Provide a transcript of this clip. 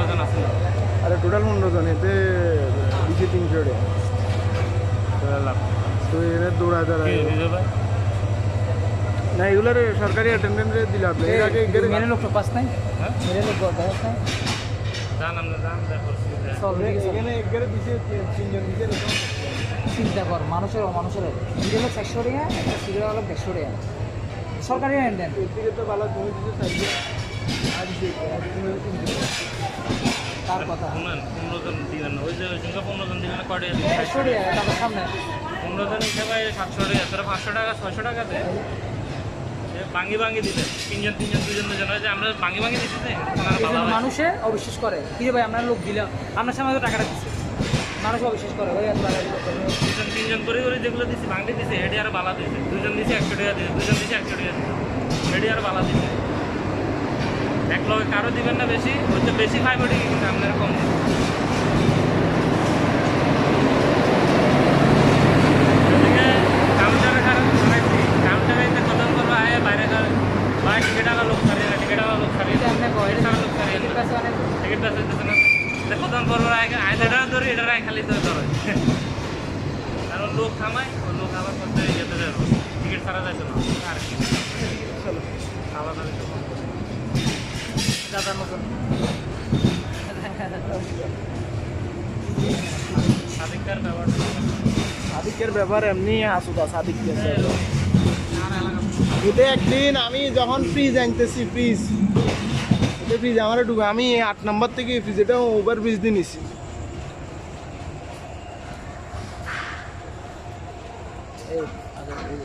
কজন আছে? আরে টোটাল 15 জন, এতে দিছে 300 টাকা। লাভ তো এর দৌড়া দাঁড়া না, এগুলোর সরকারি অ্যাটেন্ডেন্সে দিলে আপনি এর আগে মেরে লোক পাস নাই, হ্যাঁ মেরে লোক পাস নাই। জান আমরা জান দেখো সব এখানে একবারে দিছে 3 জন দিছে এরকম। চিন্তা কর, মানুষের মেরে লোক 100 টাকা, একটা সিগারেট হলো 150 টাকা। সরকারি হ্যান্ডেন এর থেকে তো ভালো তুমি দিছে 4 আর দিছে তুমি 300 তার কথা। 15 জন দিবেন না, ওই যে ওই সংখ্যা 15 জন দিবেন না, কয়টা 100 টাকা তাদের সামনে 15 জন হিসেবে 700 টাকা, তোরা 500 টাকা 600 টাকা দে ভাঙি দিতে 3 জন 2 জন যে আমরা ভাঙি দিতে যে মানুষে অবিশ্বাস করে কি রে ভাই আমরা লোক দিলাম, আপনার সামনে তো টাকাটা দিচ্ছে, মানুষ অবিশ্বাস করে ভাই। 2 জন করে যেগুলো দিছি ভাঙতে দিছে হেডি আর বালা দিছে, 2 জন দিছে 100 টাকা দিছে, 2 জন দিছে 100 টাকা দিছে, হেডি আর বালা দিছে। এক লগে কারো দিবেন না বেশি, ওই তো বেশি খাইব ঠিকই কিন্তু আপনারা কম দিবেন। খালি তো ধরে কারণ লোক খামায়, লোক খাবার করতে যেতে যাবো, টিকিট ছাড়া যাইতো না আর কি খাওয়া দাওয়া দাদার মতন সাদিকার ব্যাপার সাদিকের ব্যাপার এমনি আসুদা সাদিকের এতে একদিন আমি যখন ফ্রিজ আনতেছি, ফ্রিজ আমার ঢুকে আমি 8 নম্বর থেকে ফ্রিজ, এটা ওভার ব্রিজ দিয়ে নিছি।